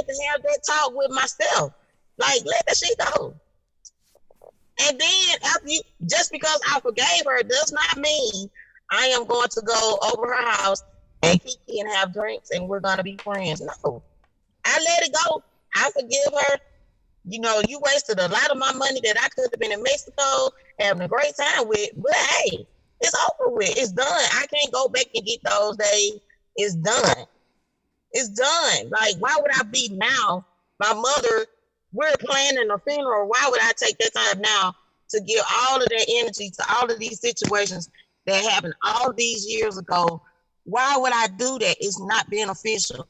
had to have that talk with myself. Like, let that shit go. And then after just because I forgave her does not mean I am going to go over her house and kiki and have drinks and we're gonna be friends. No. I let it go. I forgive her. You wasted a lot of my money that I could have been in Mexico having a great time with. But hey, it's over with. It's done. I can't go back and get those days. It's done. It's done. Like, why would I be now? My mother, we're planning a funeral. Why would I take that time now to give all of that energy to all of these situations that happened all these years ago? Why would I do that? It's not beneficial.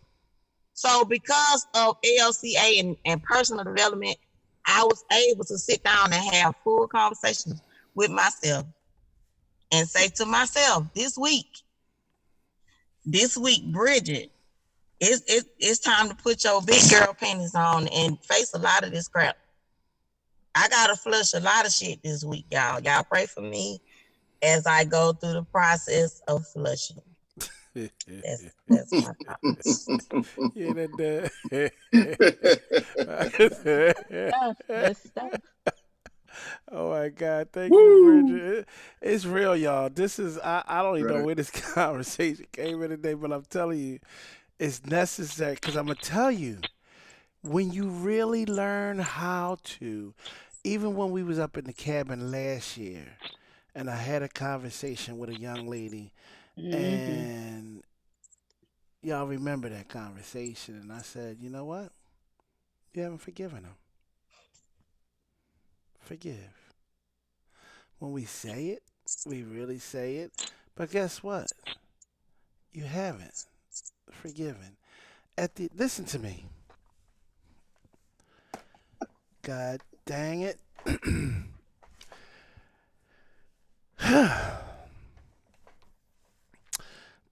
So because of ALCA and personal development, I was able to sit down and have full conversations with myself and say to myself, this week, Bridget, it's time to put your big girl panties on and face a lot of this crap. I gotta flush a lot of shit this week, y'all. Y'all pray for me as I go through the process of flushing. That's my thoughts. Yeah, that. Good stuff. Oh my God! Thank you, Woo! Bridget. It's real, y'all. This is I don't even know Right. where this conversation came in today, but I'm telling you, it's necessary because I'm gonna tell you when you really learn how to. Even when we was up in the cabin last year, and I had a conversation with a young lady, Hmm. and y'all remember that conversation, and I said, you know what? You haven't forgiven him. Forgive. When we say it, we really say it. But guess what? You haven't forgiven. Listen to me. God dang it.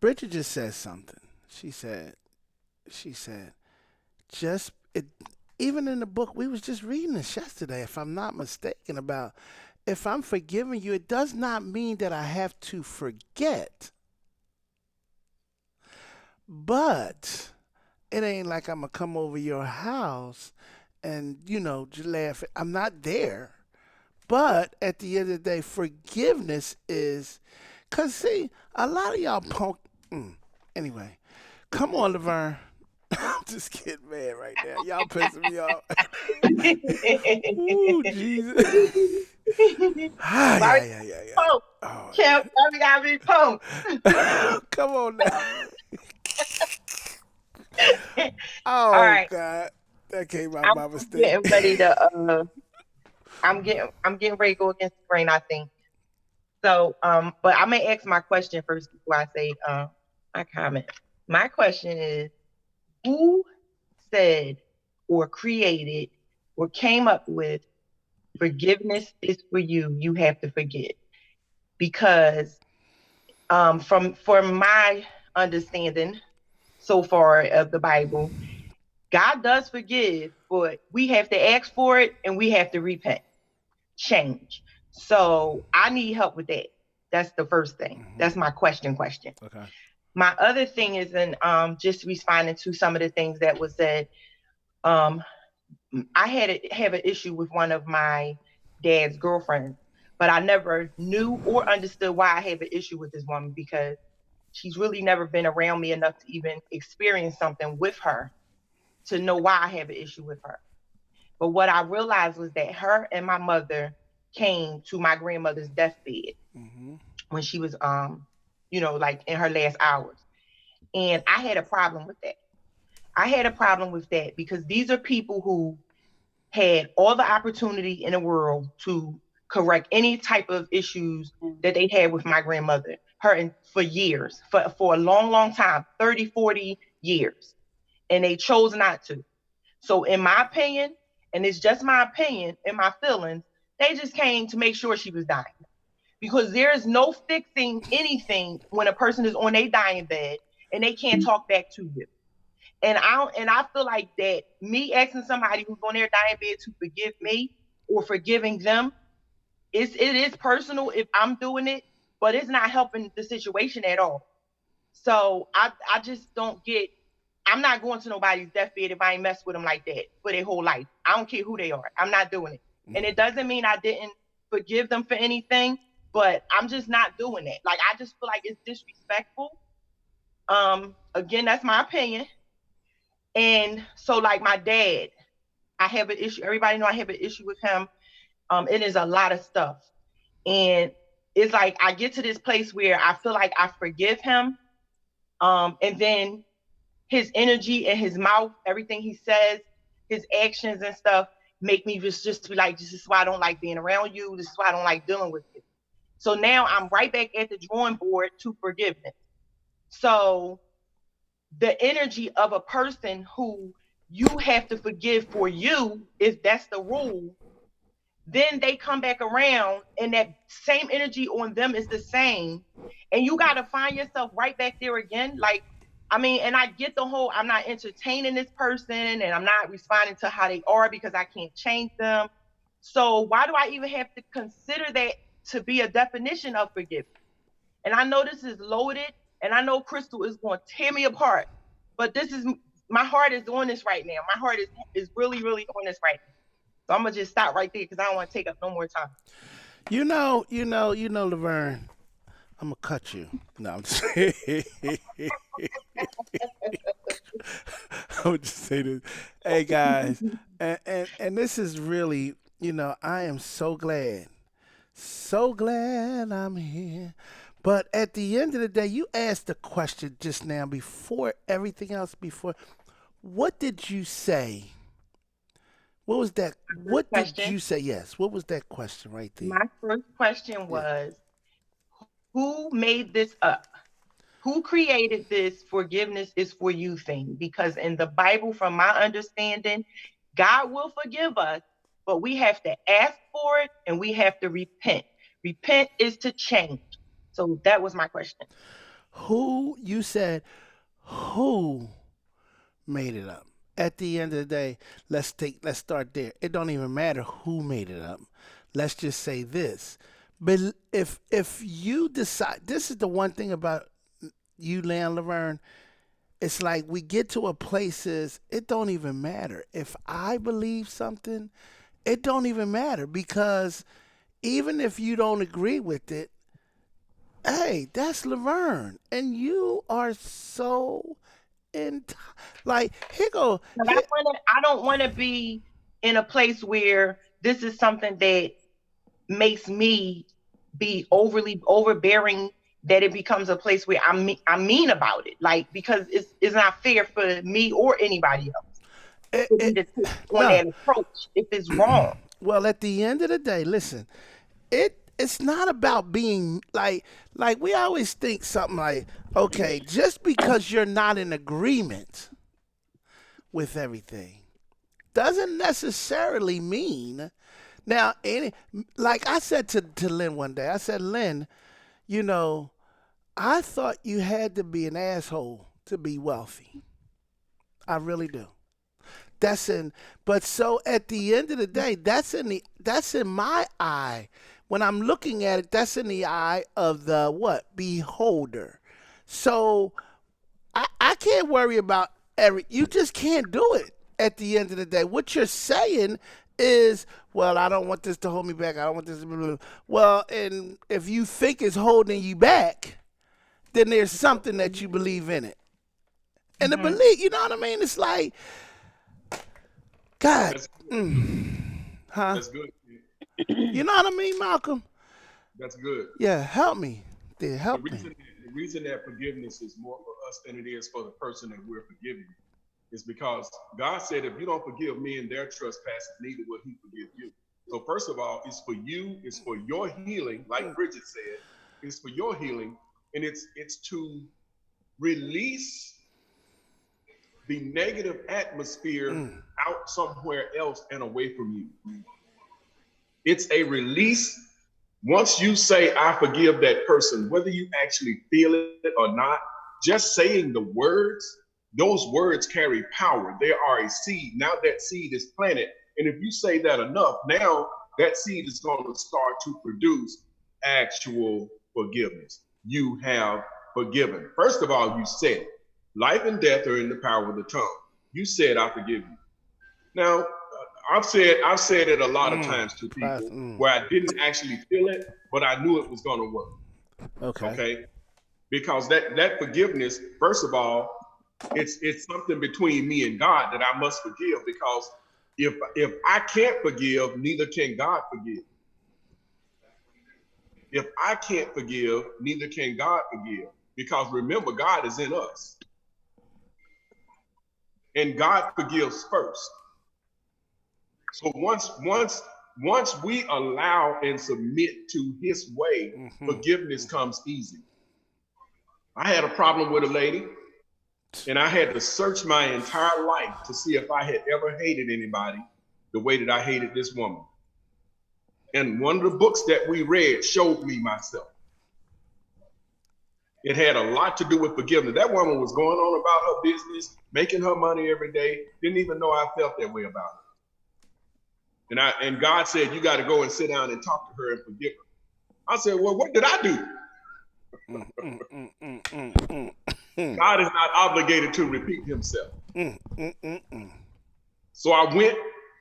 Bridget just said something. She said, just it. Even in the book, we was just reading this yesterday, if I'm not mistaken, about if I'm forgiving you, it does not mean that I have to forget. But it ain't like I'm gonna come over your house and just laugh. I'm not there. But at the end of the day, forgiveness is, cause see, a lot of y'all punk. Anyway, come on, Laverne. I'm just getting mad right now. Y'all pissing me off. Ooh, Jesus. Ah, Why yeah, we yeah, yeah, yeah. punk? Oh, Champ, why we gotta be punk? come on now. All Oh right. God, that came out I'm, by I'm mistake. getting ready to I'm getting ready to go against the grain, I think. So but I'm gonna ask my question first before I say my comment. My question is, who said or created or came up with forgiveness is for you, you have to forget? Because from my understanding so far of the Bible, God does forgive, but we have to ask for it and we have to repent, change. So I need help with that. That's the first thing. Hmm. That's my question. Okay. My other thing is in just responding to some of the things that was said. Um, I have an issue with one of my dad's girlfriends, but I never knew or understood why I have an issue with this woman because she's really never been around me enough to even experience something with her to know why I have an issue with her. But what I realized was that her and my mother came to my grandmother's deathbed Hmm. when she was like in her last hours. And I had a problem with that. I had a problem with that because these are people who had all the opportunity in the world to correct any type of issues that they had with my grandmother, for years, for a long time, 30, 40 years. And they chose not to. So, in my opinion, and it's just my opinion and my feelings, they just came to make sure she was dying. Because there is no fixing anything when a person is on a dying bed and they can't talk back to you. And I feel like that me asking somebody who's on their dying bed to forgive me or forgiving them, it is personal if I'm doing it, but it's not helping the situation at all. So I just don't get. I'm not going to nobody's deathbed if I ain't mess with them like that for their whole life. I don't care who they are. I'm not doing it. And it doesn't mean I didn't forgive them for anything, but I'm just not doing it. Like, I just feel like it's disrespectful. Again, that's my opinion. And so, like, my dad, I have an issue. Everybody know I have an issue with him. It is a lot of stuff. And it's like I get to this place where I feel like I forgive him. And then his energy and his mouth, everything he says, his actions and stuff make me just be like, this is why I don't like being around you. This is why I don't like dealing with you. So now I'm right back at the drawing board to forgiveness. So the energy of a person who you have to forgive for you, if that's the rule, then they come back around and that same energy on them is the same. And you got to find yourself right back there again. Like, I mean, and I get the whole, I'm not entertaining this person and I'm not responding to how they are because I can't change them. So why do I even have to consider that to be a definition of forgiveness? And I know this is loaded and I know Crystal is going to tear me apart, but this is, my heart is on this right now. My heart is really, really on this right now. So I'm going to just stop right there because I don't want to take up no more time. Laverne, I'm going to cut you. No, I'm just I would just say this. Hey, guys, and this is really, I am so glad I'm here. But at the end of the day, you asked the question just now before everything else, what did you say? What was that? What did you say? Yes. What was that question right there? My first question was, who made this up? Who created this forgiveness is for you thing? Because in the Bible, from my understanding, God will forgive us, but we have to ask for it and we have to repent. Repent is to change. So that was my question. You said, who made it up? At the end of the day, let's start there. It don't even matter who made it up. Let's just say this. But if you decide, this is the one thing about you, Laverne, it's like we get to a places, it don't even matter. If I believe something, it don't even matter because even if you don't agree with it, hey, that's Laverne. And you are so like, here go. I don't want to be in a place where this is something that makes me be overbearing, that it becomes a place where I'm mean about it, like, because it's not fair for me or anybody else to take on that approach if it's wrong. Well, at the end of the day, listen, it's not about being like we always think something like, okay, just because you're not in agreement with everything doesn't necessarily mean. Now, like I said to Lynn one day, I said, Lynn, I thought you had to be an asshole to be wealthy. I really do. But so at the end of the day, that's in my eye. When I'm looking at it, that's in the eye of the what? Beholder. So I can't worry about you just can't do it at the end of the day. What you're saying is, well, I don't want this to hold me back. I don't want this to. Well, and if you think it's holding you back, then there's something that you believe in it. And the belief, you know what I mean? It's like, God. Huh? That's good. You know what I mean, Malcolm? That's good. Yeah, help me. Help me. The reason that forgiveness is more for us than it is for the person that we're forgiving is because God said, if you don't forgive me and their trespasses, neither will he forgive you. So first of all, it's for you, it's for your healing, like Bridget said, it's for your healing, and it's to release the negative atmosphere out somewhere else and away from you. It's a release. Once you say, I forgive that person, whether you actually feel it or not, just saying the words, those words carry power. They are a seed. Now that seed is planted. And if you say that enough, now that seed is going to start to produce actual forgiveness. You have forgiven. First of all, you said it. Life and death are in the power of the tongue. You said, I forgive you. Now, I've said it a lot of times to people where I didn't actually feel it, but I knew it was going to work. Okay. Because that forgiveness, first of all, it's something between me and God that I must forgive, because if I can't forgive, neither can God forgive. If I can't forgive, neither can God forgive. Because remember, God is in us. And God forgives first. So once we allow and submit to his way, forgiveness comes easy. I had a problem with a lady, and I had to search my entire life to see if I had ever hated anybody the way that I hated this woman. And one of the books that we read showed me myself. It had a lot to do with forgiveness. That woman was going on about her business, making her money every day, didn't even know I felt that way about her. And God said, you got to go and sit down and talk to her and forgive her. I said, well, what did I do? God is not obligated to repeat himself. So I went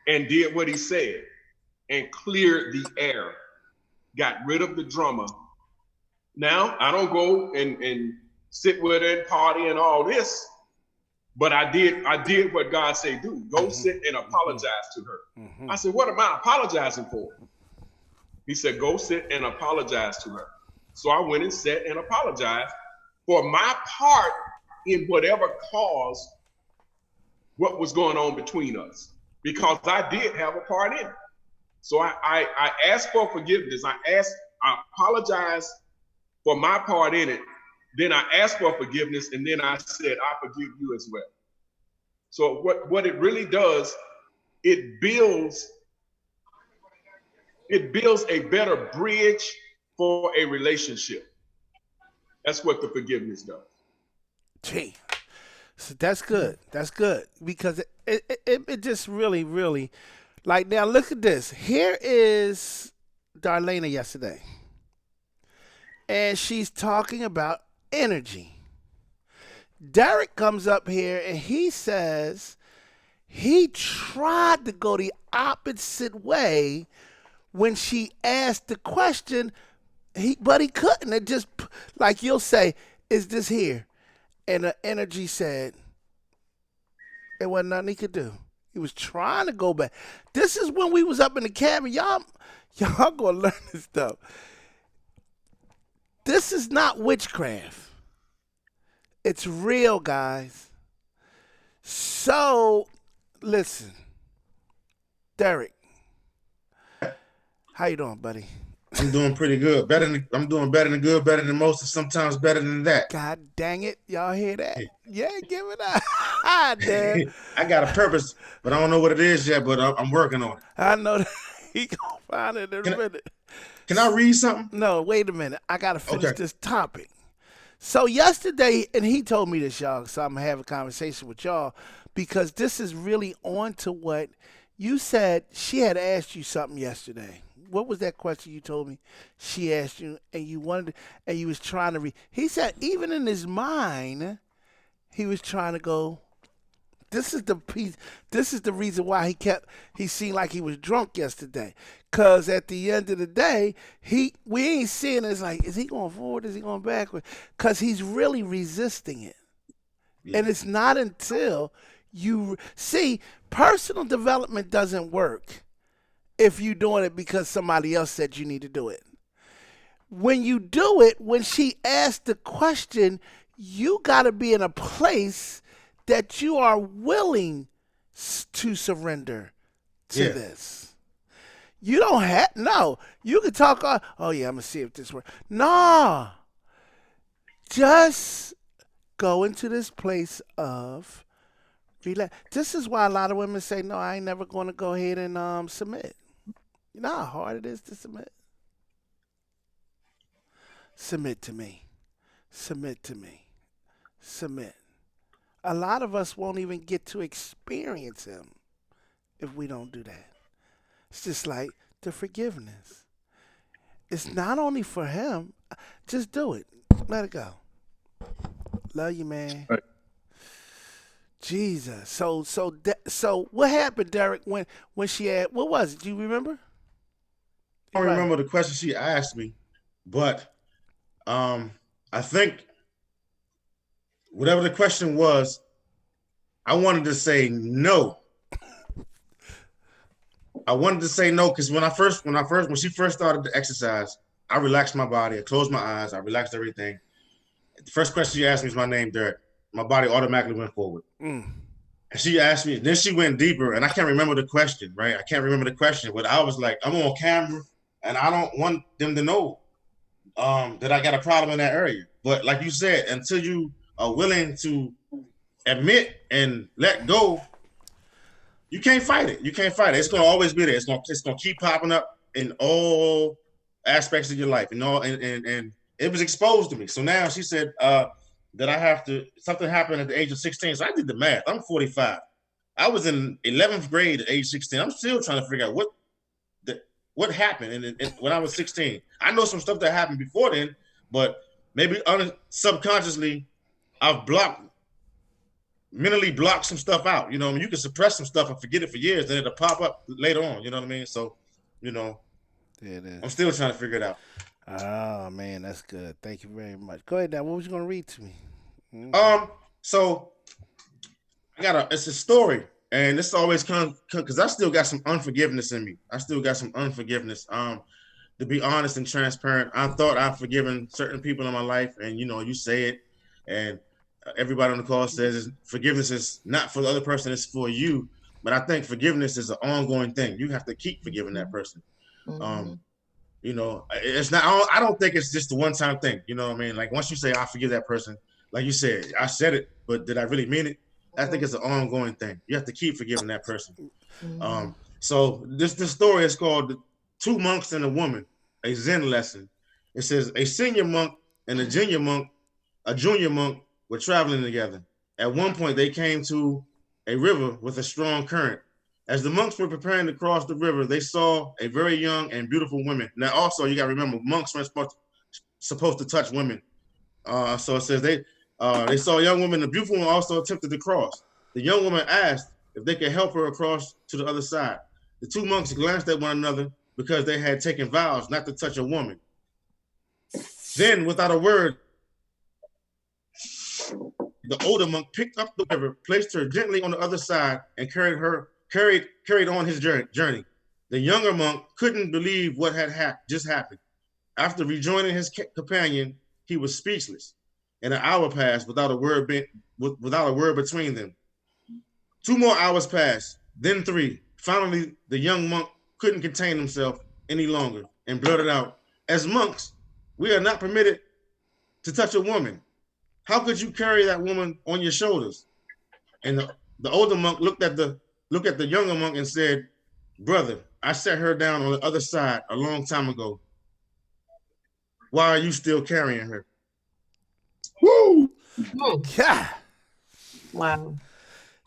and did what he said and cleared the air, got rid of the drama. Now, I don't go and sit with her and party and all this, but I did what God said do. Go sit and apologize to her. I said, what am I apologizing for? He said, go sit and apologize to her. So I went and sat and apologized for my part in whatever caused what was going on between us, because I did have a part in it. So I asked for forgiveness. I apologized for my part in it. Then I asked for forgiveness, and then I said, I forgive you as well. So what it really does, it builds a better bridge for a relationship. That's what the forgiveness does. Gee, so that's good. That's good, because it just really, really, like, now look at this. Here is Darlena yesterday, and she's talking about energy. Derek comes up here and he says he tried to go the opposite way when she asked the question, but he couldn't. It just, like, you'll say, is this here? And the energy said there wasn't nothing he could do. He was trying to go back. This is when we was up in the cabin. Y'all gonna learn this stuff. This is not witchcraft. It's real, guys. So, listen, Derek, how you doing, buddy? I'm doing pretty good. I'm doing better than good, better than most, and sometimes better than that. God dang it. Y'all hear that? Yeah, give it up. Damn. I got a purpose, but I don't know what it is yet, but I'm working on it. I know that. He gonna find it in a minute. Can I read something? No, wait a minute. I got to finish this topic. So yesterday, and he told me this, y'all, so I'm going to have a conversation with y'all, because this is really on to what you said. She had asked you something yesterday. What was that question you told me? She asked you, and you wanted, and you was trying to read. He said even in his mind, he was trying to go. This is the piece. This is the reason why he seemed like he was drunk yesterday. Cause at the end of the day, we ain't seeing it. It's like, is he going forward? Is he going backward? Cause he's really resisting it. Yeah. And it's not until you see, personal development doesn't work if you're doing it because somebody else said you need to do it. When you do it, when she asked the question, you got to be in a place that you are willing to surrender to this. You don't have, no. You can talk, oh yeah, I'm going to see if this works. No. Just go into this place of relax. This is why a lot of women say, no, I ain't never going to go ahead and submit. You know how hard it is to submit? Submit to me. Submit to me. Submit. A lot of us won't even get to experience him if we don't do that. It's just like the forgiveness. It's not only for him. Just do it. Let it go. Love you, man. Right. Jesus. So what happened, Derek? When she had what was it? Do you remember? I don't Right. remember the question she asked me, but I think whatever the question was, I wanted to say no. I wanted to say no because when she first started to exercise, I relaxed my body, I closed my eyes, I relaxed everything. The first question she asked me is my name, Derek. My body automatically went forward. Mm. And she asked me, then she went deeper, and I can't remember the question, right? I can't remember the question, but I was like, I'm on camera, and I don't want them to know that I got a problem in that area. But like you said, until you are willing to admit and let go, you can't fight it. You can't fight it. It's gonna always be there. It's gonna keep popping up in all aspects of your life, and it was exposed to me. So now she said that I have to. Something happened at the age of 16. So I did the math. I'm 45. I was in 11th grade at age 16. I'm still trying to figure out what happened when I was 16. I know some stuff that happened before then, but maybe subconsciously I've mentally blocked some stuff out. You know what I mean? You can suppress some stuff and forget it for years, then it'll pop up later on. You know what I mean? So, I'm still trying to figure it out. Oh man, that's good. Thank you very much. Go ahead now. What was you gonna read to me? So it's a story, and this always comes because I still got some unforgiveness in me. I still got some unforgiveness. To be honest and transparent, I thought I've forgiven certain people in my life, and you say it, and everybody on the call says forgiveness is not for the other person, it's for you. But I think forgiveness is an ongoing thing. You have to keep forgiving that person. Mm-hmm. It's not. I don't think it's just a one-time thing. You know what I mean? Like once you say I forgive that person, like you said, I said it, but did I really mean it? I think it's an ongoing thing. You have to keep forgiving that person. Mm-hmm. So this story is called Two Monks and a Woman, a Zen lesson. It says a senior monk and a junior monk were traveling together. At one point, they came to a river with a strong current. As the monks were preparing to cross the river, they saw a very young and beautiful woman. Now, also, you got to remember, monks weren't supposed to touch women. So it says they saw a young woman, the beautiful one also attempted to cross. The young woman asked if they could help her across to the other side. The two monks glanced at one another because they had taken vows not to touch a woman. Then, without a word, the older monk picked up the river, placed her gently on the other side, and carried on his journey. The younger monk couldn't believe what had just happened. After rejoining his companion, he was speechless, and an hour passed without a word between them. 2 more hours passed, then 3. Finally, the young monk couldn't contain himself any longer and blurted out, "As monks, we are not permitted to touch a woman. How could you carry that woman on your shoulders?" And the older monk looked at the younger monk and said, "Brother, I set her down on the other side a long time ago. Why are you still carrying her?" Woo! Oh, God wow.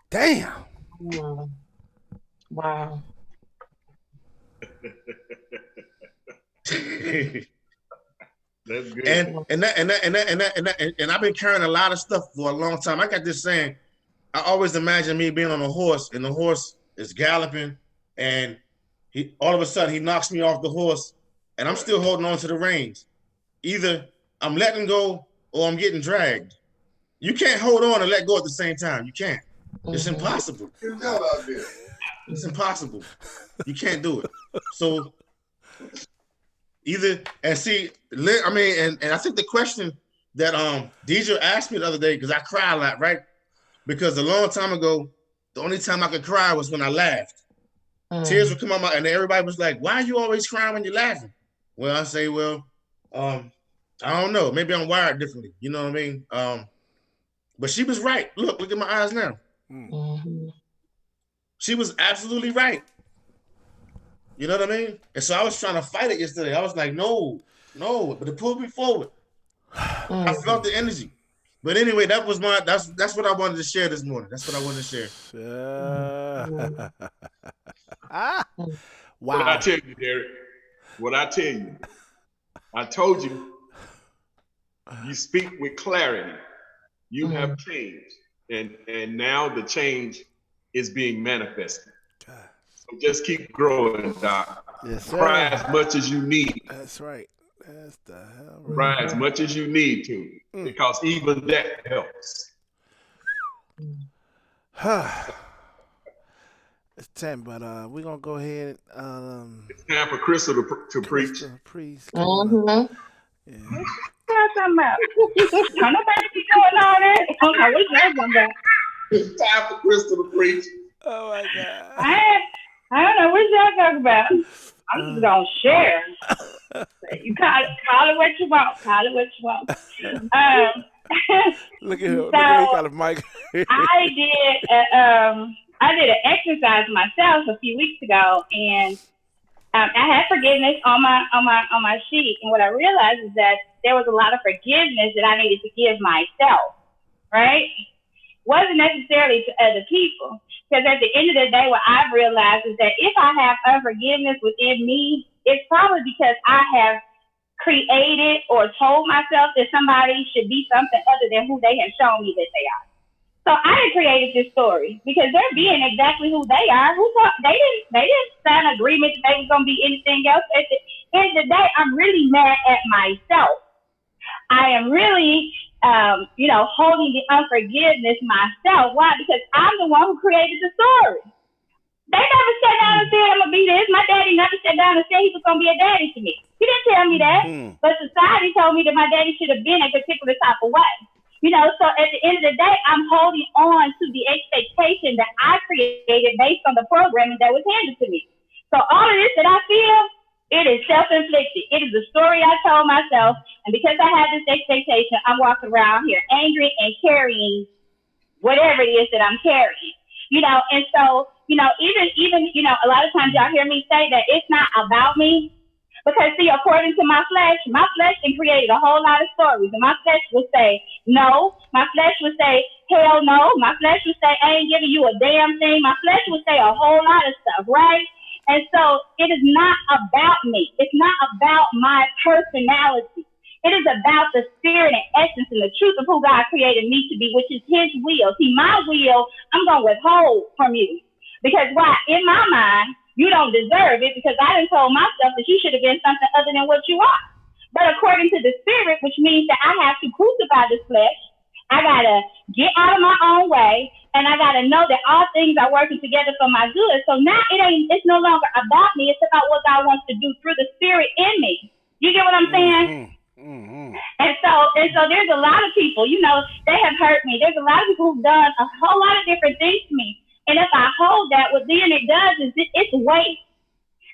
damn. Wow. Wow. That's good. And I've been carrying a lot of stuff for a long time. I got this saying, I always imagine me being on a horse and the horse is galloping and all of a sudden he knocks me off the horse and I'm still holding on to the reins. Either I'm letting go or I'm getting dragged. You can't hold on and let go at the same time. You can't. It's impossible. It's impossible. You can't do it. So and I think the question that Deidre asked me the other day, because I cry a lot, right? Because a long time ago, the only time I could cry was when I laughed. Tears would come out, and everybody was like, "Why are you always crying when you're laughing?" Well, I say, I don't know. Maybe I'm wired differently. You know what I mean? But she was right. Look at my eyes now. Mm-hmm. She was absolutely right. You know what I mean? And so I was trying to fight it yesterday. I was like, no, but it pulled me forward. I felt the energy. But anyway, that's what I wanted to share this morning. That's what I wanted to share. Wow. What I tell you, Derek, I told you, you speak with clarity. You have changed. and now the change is being manifested. God. So just keep growing, Doc. Yes, Cry sir. as much as you need. That's right. That's the hell Cry right. as much as you need to, because even that helps. It's 10, but we're gonna go ahead. It's time for Crystal to preach. Crystal, please. Mm-hmm. Yeah. What y'all talking about? Don't nobody be doing all that. Okay, what y'all talking about? It's time for Crystal to preach. Oh my God. I don't know what y'all talking about. I'm just gonna share. You call it what you want. Call it what you want. Look at him. So, Look at him. He got a mic. I did an exercise myself a few weeks ago, and I had forgiveness on my sheet. And what I realized is that there was a lot of forgiveness that I needed to give myself. Right? Wasn't necessarily to other people, because at the end of the day, what I've realized is that if I have unforgiveness within me, it's probably because I have created or told myself that somebody should be something other than who they have shown me that they are. So I had created this story because they're being exactly who they are. They didn't sign an agreement that they was gonna be anything else. At the end of the day, I'm really mad at myself. I am really holding the unforgiveness myself. Why? Because I'm the one who created the story. They never sat down and said I'm gonna be this. My daddy never sat down and said he was gonna be a daddy to me. He didn't tell me that. But society told me that my daddy should have been a particular type of way. So at the end of the day, I'm holding on to the expectation that I created based on the programming that was handed to me. So all of this that I feel, it is self-inflicted. It is a story I told myself. And because I had this expectation, I'm walking around here angry and carrying whatever it is that I'm carrying. And so, even a lot of times y'all hear me say that it's not about me. Because see, according to my flesh then created a whole lot of stories. And my flesh would say, no. My flesh would say, hell no. My flesh would say, I ain't giving you a damn thing. My flesh would say a whole lot of stuff, right? And so it is not about me. It's not about my personality. It is about the spirit and essence and the truth of who God created me to be, which is his will. See, my will, I'm going to withhold from you. Because why? In my mind, you don't deserve it because I done told myself that you should have been something other than what you are. But according to the spirit, which means that I have to crucify this flesh, I got to get out of my own way, and I got to know that all things are working together for my good. So now it's no longer about me. It's about what God wants to do through the spirit in me. You get what I'm saying? Mm-hmm. And so there's a lot of people, they have hurt me. There's a lot of people who've done a whole lot of different things to me. And if I hold that, what then it does is it's weight.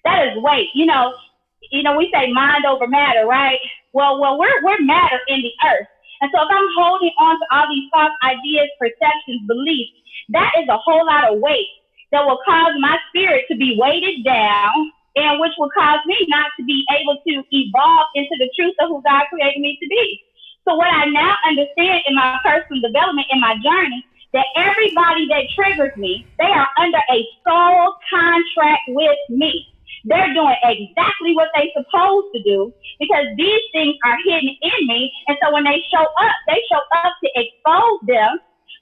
That is weight. We say mind over matter, right? Well, we're matter in the earth. And so if I'm holding on to all these false ideas, perceptions, beliefs, that is a whole lot of weight that will cause my spirit to be weighted down, and which will cause me not to be able to evolve into the truth of who God created me to be. So what I now understand in my personal development, in my journey, that everybody that triggers me, they are under a soul contract with me. They're doing exactly what they're supposed to do because these things are hidden in me. And so when they show up to expose them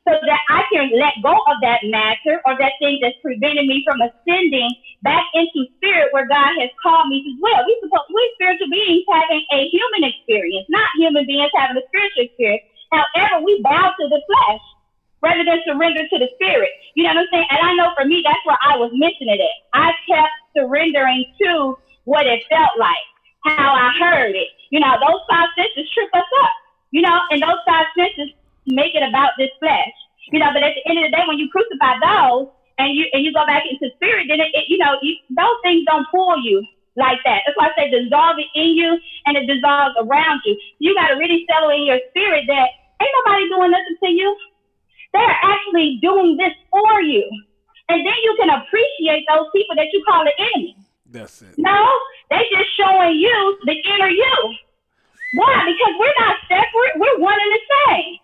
so that I can let go of that matter or that thing that's preventing me from ascending back into spirit where God has called me to dwell. We spiritual beings having a human experience, not human beings having a spiritual experience. However, we bow to the flesh rather than surrender to the spirit. You know what I'm saying? And I know for me, that's where I was missing it at. I kept surrendering to what it felt like, how I heard it. Those five senses trip us up, and those five senses make it about this flesh. But at the end of the day, when you crucify those and you go back into spirit, then those things don't pull you like that. That's why I say dissolve it in you and it dissolves around you. You got to really settle in your spirit that ain't nobody doing nothing to you. They're actually doing this for you. And then you can appreciate those people that you call the enemy. That's it. No, they just showing you the inner you. Why? Because we're not separate. We're one and the same.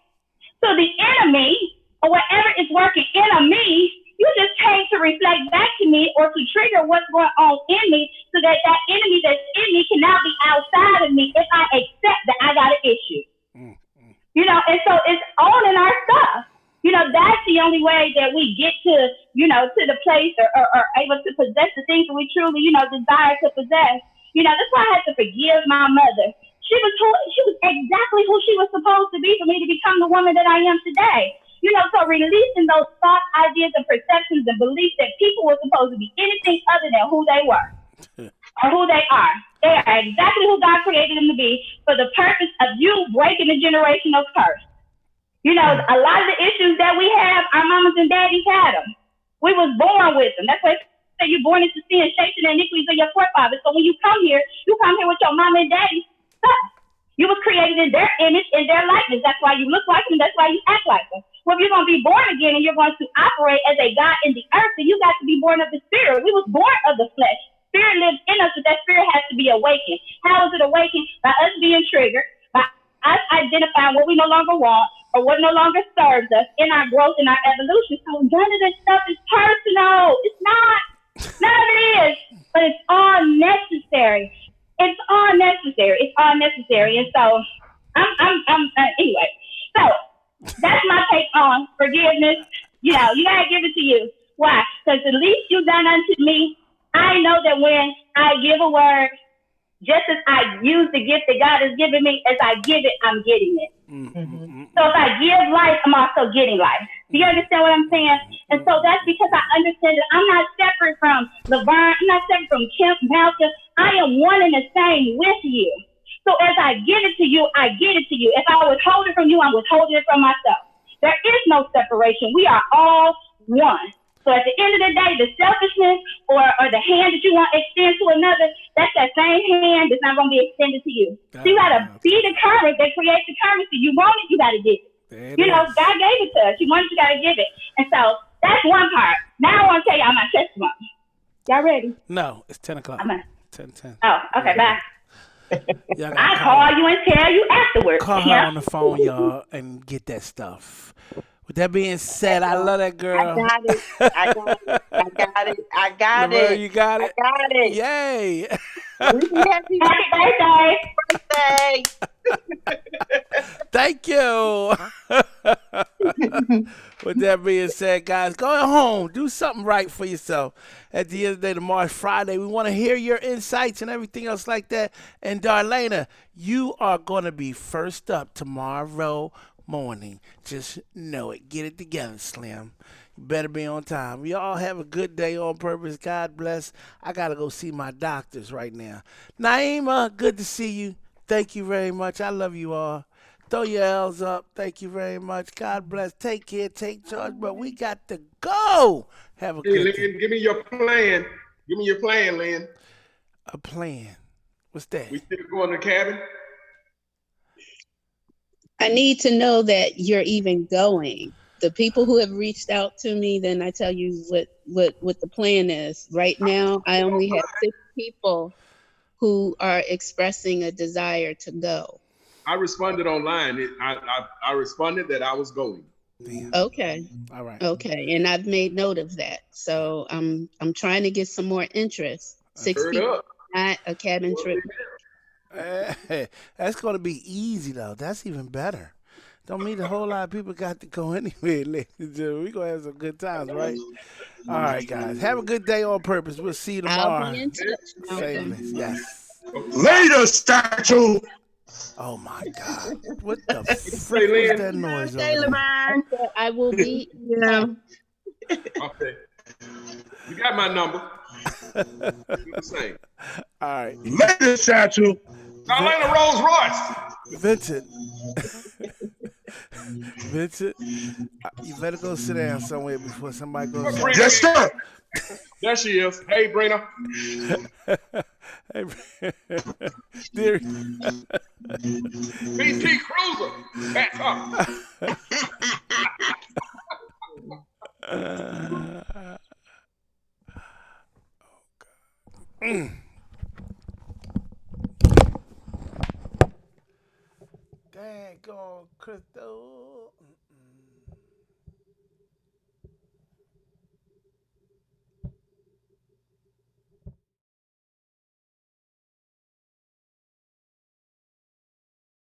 So the enemy, or whatever is working in me, you just came to reflect back to me or to trigger what's going on in me so that enemy that's in me can now be outside of me if I accept that I got an issue. And so it's all in our stuff. That's the only way that we get to the place or able to possess the things that we truly, desire to possess. That's why I had to forgive my mother. She was exactly who she was supposed to be for me to become the woman that I am today. So releasing those thoughts, ideas, and perceptions and beliefs that people were supposed to be anything other than who they were or who they are. They are exactly who God created them to be for the purpose of you breaking the generational curse. A lot of the issues that we have, our mamas and daddies had them. We was born with them. That's why they say you're born into sin, shaped in the iniquities of your forefathers. So when you come here with your mama and daddy stuff. You was created in their image, in their likeness. That's why you look like them. That's why you act like them. Well, if you're going to be born again and you're going to operate as a God in the earth, then you got to be born of the spirit. We was born of the flesh. Spirit lives in us, but that spirit has to be awakened. How is it awakened? By us being triggered, by us identifying what we no longer want or what no longer serves us in our growth and our evolution. So none of this stuff is personal. It's not. None of it is. But it's all necessary. It's all necessary. And so anyway. So that's my take on forgiveness. You gotta give it to you. Why? Because the least you done unto me, I know that when I give a word, just as I use the gift that God has given me, as I give it, I'm getting it. Mm-hmm. So if I give life, I'm also getting life. Do you understand what I'm saying? And so that's because I understand that I'm not separate from Laverne. I'm not separate from Kim, Malcolm. I am one and the same with you. So as I give it to you, I get it to you. If I withhold it from you, I'm withholding it from myself. There is no separation. We are all one. So at the end of the day, the selfishness or the hand that you want to extend to another, that's that same hand that's not going to be extended to you. So you got to be the current that creates the currency. You want it, you got to get it. God gave it to us. You want it, you got to give it. And so that's one part. Now I want to tell y'all my testimony. Y'all ready? No, it's 10 o'clock. 10. Oh, okay, bye. I'll call you and tell you afterwards. Call her on the phone, y'all, and get that stuff. With that being said, I love that girl. I got it. You got it? I got it. Yay. Happy birthday. Thank you. With that being said, guys, go home. Do something right for yourself. At the end of the day, tomorrow's Friday. We want to hear your insights and everything else like that. And Darlena, you are going to be first up tomorrow morning. Just know it. Get it together, Slim. You better be on time. Y'all have a good day on purpose. God bless. I got to go see my doctors right now. Naima, good to see you. Thank you very much. I love you all. Throw your L's up. Thank you very much. God bless. Take care. Take charge. But we got to go. Have a good day. Lynn, give me your plan. Give me your plan, Lynn. A plan? What's that? We still going to the cabin? I need to know that you're even going. The people who have reached out to me, then I tell you what the plan is. Right now, I only have 6 people who are expressing a desire to go. I responded online. I responded that I was going. Damn. Okay. All right. Okay, and I've made note of that. So I'm trying to get some more interest. 6 people, not a cabin trip. Hey, that's going to be easy, though. That's even better. Don't mean a whole lot of people got to go anyway, ladies and gentlemen. We're going to have some good times, right? All right, guys. Have a good day on purpose. We'll see you tomorrow. I'll be in touch. Yes. Later, statue. Oh, my God. What the frick was that noise over there? I will be. Okay. You got my number. Do the same. All right. Later, statue. Darlena Rolls Royce. Vincent, you better go sit down somewhere before somebody goes. Yes, sir. There she is. Hey, Brina. Hey, dear. BT Cruiser. Back up. Dang, go, Crystal.